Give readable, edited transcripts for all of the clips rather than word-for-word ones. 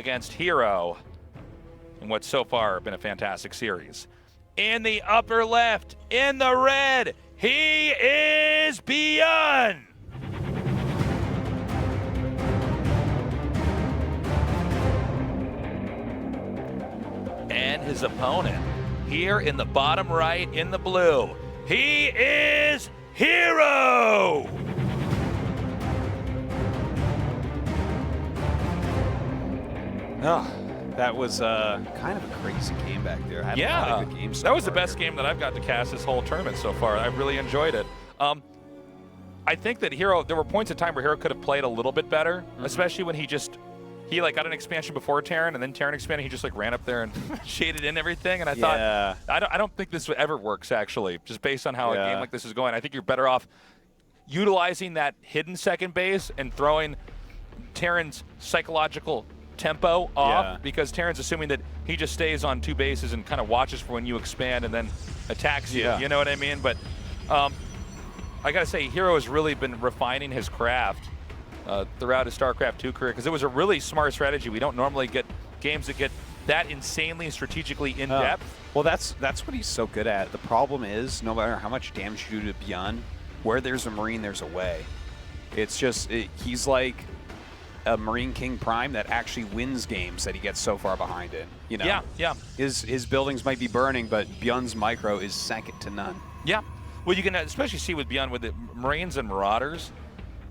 against herO in what's so far been a fantastic series. In the upper left, in the red, he is Byun. And his opponent here in the bottom right in the blue, he is herO. Oh, that was kind of a crazy game back there. Had a lot of good games so that was the far best here. game that I've got to cast this whole tournament so far. I really enjoyed it. I think that herO, there were points in time where herO could have played a little bit better, especially when he like got an expansion before Terran, and then Terran expanded, he just like ran up there and shaded in everything, and I thought, I don't think this ever works actually, just based on how a game like this is going. I think you're better off utilizing that hidden second base and throwing Terran's psychological tempo off, because Terran's assuming that he just stays on two bases and kind of watches for when you expand and then attacks you. You know what I mean? But I gotta say, herO has really been refining his craft throughout his StarCraft 2 career, because it was a really smart strategy. We don't normally get games that get that insanely strategically in depth. Well, that's what he's so good at. The problem is, no matter how much damage you do to Byun, where there's a Marine, there's a way. It's just, he's like a Marine King Prime that actually wins games that he gets so far behind in. You know? Yeah. His buildings might be burning, but Byun's micro is second to none. Yeah. Well, you can especially see with Byun, with the Marines and Marauders,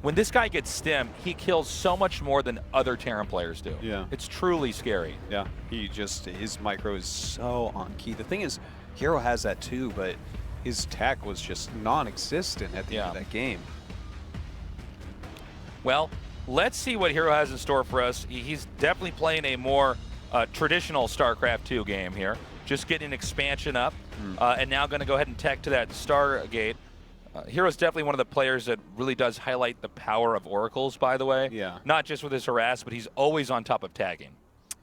when this guy gets stim, he kills so much more than other Terran players do. Yeah. It's truly scary. Yeah. His micro is so on key. The thing is, herO has that too, but his tech was just non-existent at the end of that game. Well, let's see what herO has in store for us. He's definitely playing a more traditional StarCraft 2 game here. Just getting expansion up, and now going to go ahead and tech to that Stargate. herO's definitely one of the players that really does highlight the power of oracles, by the way. Yeah. Not just with his harass, but he's always on top of tagging.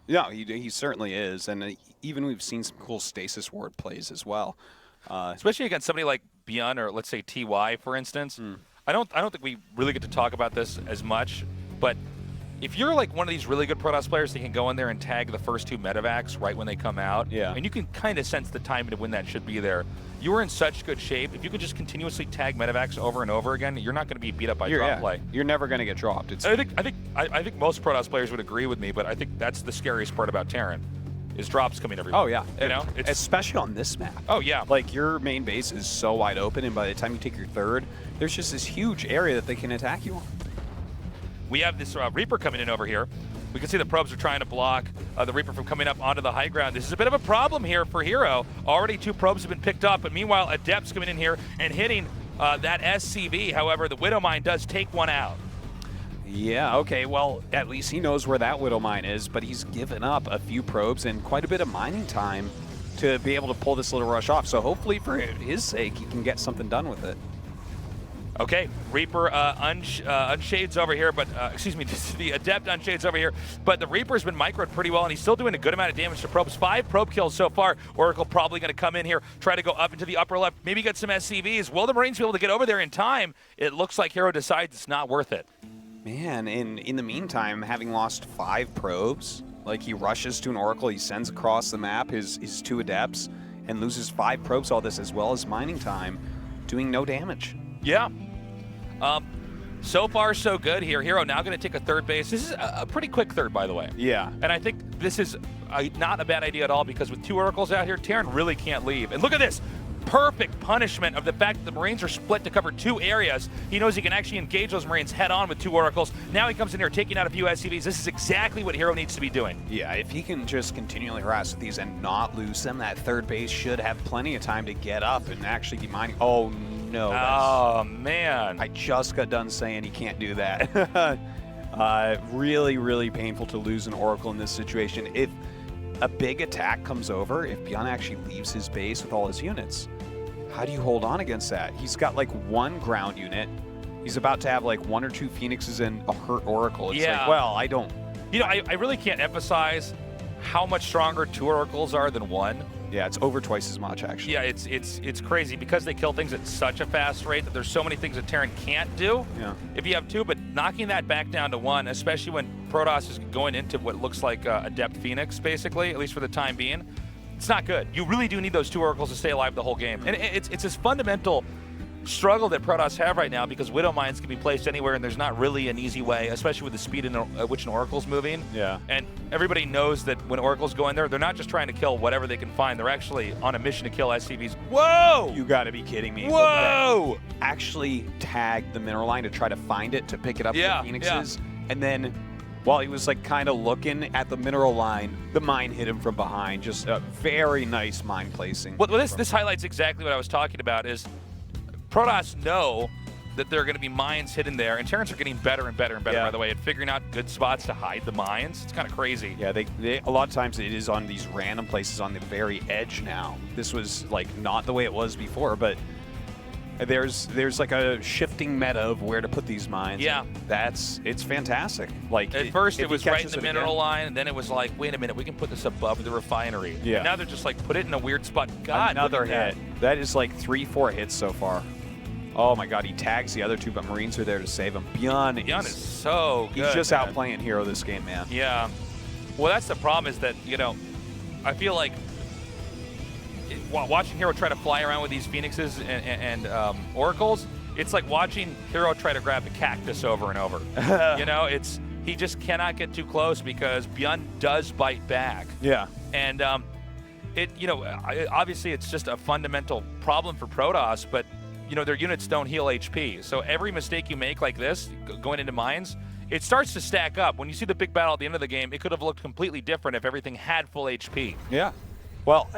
Yeah, he certainly is, and even we've seen some cool stasis ward plays as well. Especially against somebody like Byun, or let's say TY, for instance. I don't think we really get to talk about this as much, but if you're like one of these really good Protoss players that can go in there and tag the first two medevacs right when they come out, and you can kind of sense the timing of when that should be there, you are in such good shape. If you could just continuously tag medevacs over and over again, you're not going to be beat up by drop play. You're never going to get dropped. I think most Protoss players would agree with me, but I think that's the scariest part about Terran, is drops coming everywhere. Oh yeah, you know, especially on this map. Oh yeah, like your main base is so wide open, and by the time you take your third, there's just this huge area that they can attack you on. We have this Reaper coming in over here. We can see the probes are trying to block the Reaper from coming up onto the high ground. This is a bit of a problem here for herO. Already 2 probes have been picked up, but meanwhile, Adept's coming in here and hitting that SCV. However, the Widow Mine does take one out. Yeah, okay, well, at least he knows where that Widow Mine is, but he's given up a few probes and quite a bit of mining time to be able to pull this little rush off. So hopefully, for his sake, he can get something done with it. Okay, Reaper unshades over here, but excuse me, the Adept unshades over here, but the Reaper's been microed pretty well, and he's still doing a good amount of damage to probes. 5 probe kills so far. Oracle probably going to come in here, try to go up into the upper left, maybe get some SCVs. Will the Marines be able to get over there in time? It looks like herO decides it's not worth it. Man, in the meantime, having lost 5 probes, like he rushes to an Oracle, he sends across the map his 2 Adepts, and loses 5 probes, all this as well as mining time, doing no damage. Yeah. So far, so good here. herO now going to take a third base. This is a pretty quick third, by the way. Yeah. And I think this is not a bad idea at all, because with 2 Oracles out here, Terran really can't leave. And look at this. Perfect punishment of the fact that the Marines are split to cover 2 areas. He knows he can actually engage those Marines head-on with 2 Oracles. Now he comes in here taking out a few SCVs. This is exactly what herO needs to be doing. Yeah, if he can just continually harass with these and not lose them, that third base should have plenty of time to get up and actually be mining. Oh, no. Oh, man. I just got done saying he can't do that. Really, really painful to lose an Oracle in this situation. If a big attack comes over, if Byun actually leaves his base with all his units, how do you hold on against that? He's got like 1 ground unit. He's about to have like 1 or 2 Phoenixes and a hurt Oracle. It's like, well, I don't. You know, I really can't emphasize how much stronger 2 Oracles are than 1. Yeah, it's over twice as much, actually. Yeah, it's crazy because they kill things at such a fast rate that there's so many things that Terran can't do. Yeah. If you have 2, but knocking that back down to 1, especially when Protoss is going into what looks like Adept Phoenix, basically, at least for the time being. It's not good. You really do need those 2 Oracles to stay alive the whole game. And it's this fundamental struggle that Protoss have right now because Widow Mines can be placed anywhere, and there's not really an easy way, especially with the speed in which an Oracle's moving. Yeah. And everybody knows that when Oracles go in there, they're not just trying to kill whatever they can find. They're actually on a mission to kill SCVs. Whoa! You got to be kidding me. Whoa! Actually tagged the mineral line to try to find it, to pick it up for Phoenixes. And then while he was like kind of looking at the mineral line, the mine hit him from behind. Just a very nice mine placing. Well, this highlights exactly what I was talking about is Protoss know that there are going to be mines hidden there, and Terrans are getting better and better and better, by the way, at figuring out good spots to hide the mines. It's kind of crazy. Yeah, they a lot of times it is on these random places on the very edge now. This was like not the way it was before, but there's like a shifting meta of where to put these mines. Yeah. It's fantastic. Like at first it was right in the mineral line, and then it was like, wait a minute, we can put this above the refinery. Yeah. And now they're just like, put it in a weird spot. God, another hit. That is like 3-4 hits so far. Oh my God, he tags the other 2, but Marines are there to save him. Byun is so good. He's just outplaying herO this game, man. Yeah. Well, that's the problem is that, you know, I feel like watching herO try to fly around with these Phoenixes and Oracles, it's like watching herO try to grab the cactus over and over. You know, he just cannot get too close because Byun does bite back. Yeah. And obviously it's just a fundamental problem for Protoss, but you know, their units don't heal HP. So every mistake you make like this, going into mines, it starts to stack up. When you see the big battle at the end of the game, it could have looked completely different if everything had full HP. Yeah. Well,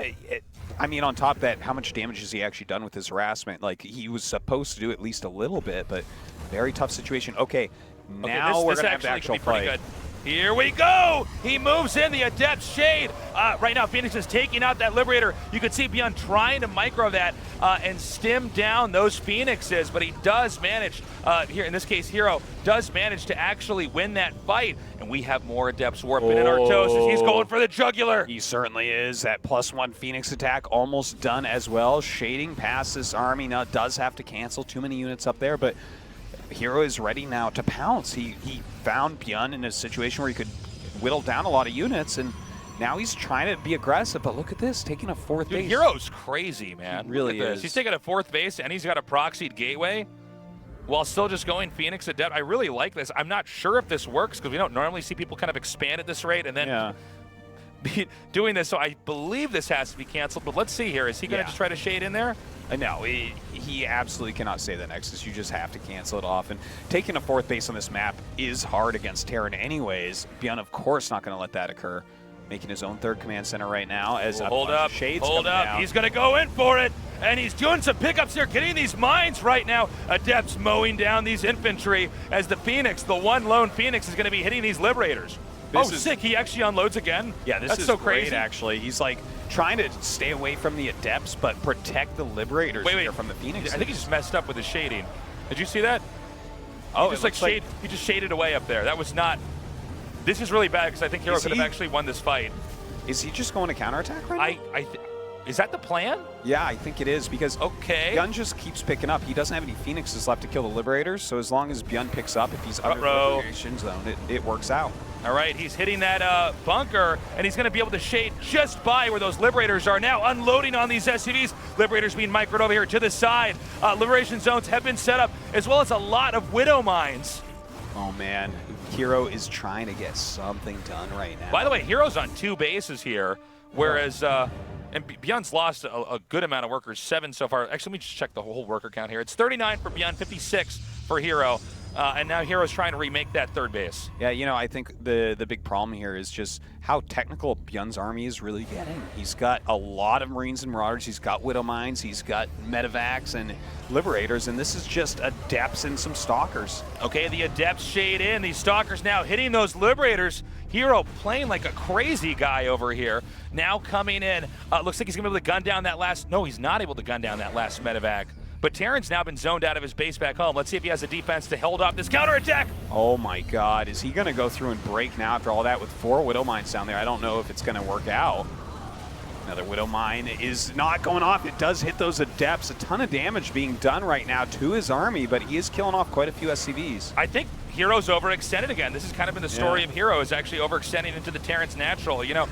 I mean, on top of that, how much damage has he actually done with his harassment? Like, he was supposed to do at least a little bit, but very tough situation. Okay, now we're going to have the actual fight. Good. Here we go! He moves in the Adept Shade. Right now, Phoenix is taking out that Liberator. You can see Byun trying to micro that and stim down those Phoenixes, but he does manage, here in this case, herO does manage to actually win that fight. And we have more Adepts warping in Artosis. He's going for the jugular. He certainly is. That +1 Phoenix attack almost done as well. Shading past this army now does have to cancel too many units up there, but herO is ready now to pounce. He found Byun in a situation where he could whittle down a lot of units, and now he's trying to be aggressive. But look at this, taking a 4th base. herO's crazy, man. He really is. He's taking a 4th base, and he's got a proxied gateway while still just going Phoenix Adept. I really like this. I'm not sure if this works because we don't normally see people kind of expand at this rate and then be doing this. So I believe this has to be canceled, but let's see here. Is he going to just try to shade in there? No, he absolutely cannot say the Nexus. You just have to cancel it off. And taking a 4th base on this map is hard against Terran anyways. Byun, of course, not going to let that occur. Making his own 3rd command center right now as Shades hold up. Down. He's going to go in for it. And he's doing some pickups here, getting these mines right now. Adepts mowing down these infantry as the Phoenix, the one lone Phoenix, is going to be hitting these Liberators. Sick. He actually unloads again. Yeah, this That's is so great, crazy. actually. He's like trying to stay away from the Adepts, but protect the Liberators here from the Phoenix. I think he just messed up with his shading. Did you see that? Oh, he just shaded away up there. That was not. This is really bad because I think herO could have actually won this fight. Is he just going to counterattack right now? Is that the plan? Yeah, I think it is because Byun just keeps picking up. He doesn't have any Phoenixes left to kill the Liberators, so as long as Byun picks up, if he's under the Liberation Zone, it works out. All right, he's hitting that bunker, and he's going to be able to shade just by where those Liberators are now, unloading on these SCVs. Liberators being microed over here to the side. Liberation zones have been set up, as well as a lot of Widow Mines. Oh, man. herO is trying to get something done right now. By the way, herO's on 2 bases here, whereas and Byun's lost a good amount of workers, 7 so far. Actually, let me just check the whole worker count here. It's 39 for Byun, 56 for herO. And now herO's trying to remake that 3rd base. Yeah, you know, I think the big problem here is just how technical Byun's army is really getting. He's got a lot of Marines and Marauders. He's got Widow Mines. He's got Medivacs and Liberators. And this is just Adepts and some Stalkers. Okay, the Adepts shade in. These Stalkers now hitting those Liberators. herO playing like a crazy guy over here. Now coming in. Looks like he's going to be able to gun down that last. No, he's not able to gun down that last Medivac. But Terran's now been zoned out of his base back home. Let's see if he has a defense to hold off this counterattack. Oh my God, is he gonna go through and break now after all that with 4 Widow Mines down there? I don't know if it's gonna work out. Another Widow Mine is not going off. It does hit those Adepts. A ton of damage being done right now to his army, but he is killing off quite a few SCVs. I think herO's overextended again. This has kind of been the story of herO, is actually overextending into the Terrence natural. You know,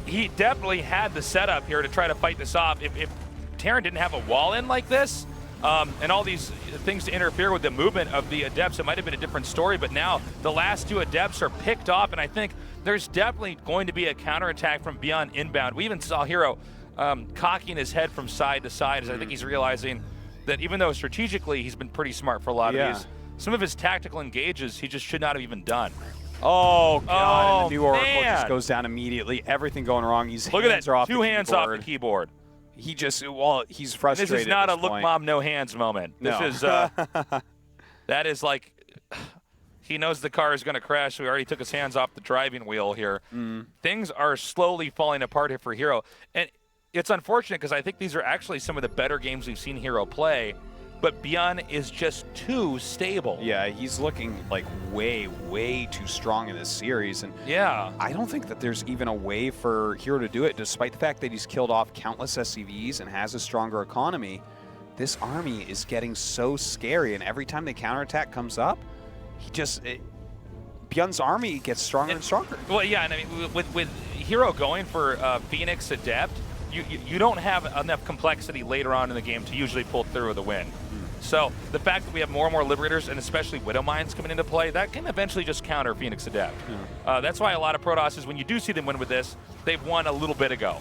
he definitely had the setup here to try to fight this off. If Terran didn't have a wall in like this, and all these things to interfere with the movement of the Adepts, it might have been a different story, but now the last 2 Adepts are picked off, and I think there's definitely going to be a counterattack from Byun inbound. We even saw herO cocking his head from side to side, as I think he's realizing that even though strategically he's been pretty smart for a lot of these, some of his tactical engages he just should not have even done. Oh, God, and the new Oracle man. just goes down immediately. Everything going wrong. Look at that, 2 hands off the keyboard. He just, well, he's frustrated. And this is not at a this look point. mom, no hands moment. This is, that is like, he knows the car is going to crash, so he already took his hands off the driving wheel here. Things are slowly falling apart here for herO. And it's unfortunate because I think these are actually some of the better games we've seen herO play, but Byun is just too stable. Yeah, he's looking like way, way too strong in this series. And yeah, I don't think that there's even a way for herO to do it, despite the fact that he's killed off countless SCVs and has a stronger economy. This army is getting so scary, and every time the counterattack comes up, he just... Byun's army gets stronger and stronger. Well, yeah, and I mean, with herO going for Phoenix Adept, you don't have enough complexity later on in the game to usually pull through with a win. So the fact that we have more and more Liberators, and especially Widow Mines coming into play, that can eventually just counter Phoenix Adept. That's why a lot of Protosses, when you do see them win with this, they've won a little bit ago.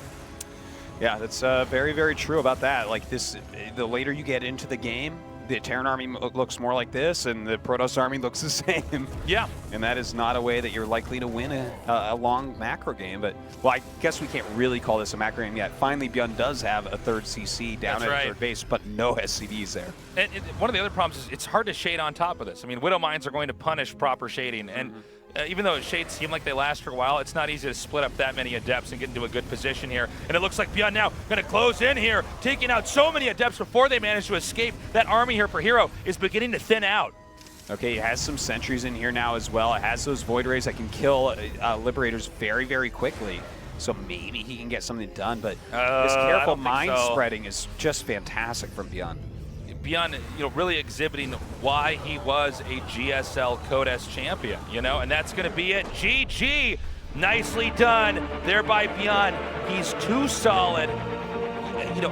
Yeah, that's very, very true about that. Like this, the later you get into the game, the Terran army looks more like this, and the Protoss army looks the same. Yeah. And that is not a way that you're likely to win a long macro game. But, well, I guess we can't really call this a macro game yet. Finally, Byun does have a 3rd CC down at third base, but no SCVs there. And one of the other problems is it's hard to shade on top of this. I mean, Widow Mines are going to punish proper shading, and even though shades seem like they last for a while, it's not easy to split up that many Adepts and get into a good position here. And it looks like Byun now going to close in here, taking out so many Adepts before they manage to escape. That army here for herO is beginning to thin out. Okay, he has some sentries in here now as well. It has those Void Rays that can kill Liberators very, very quickly. So maybe he can get something done, but this careful mine spreading is just fantastic from Byun. Byun, really exhibiting why he was a GSL Code S champion, and that's going to be it. GG, nicely done there by Byun. He's too solid. I feel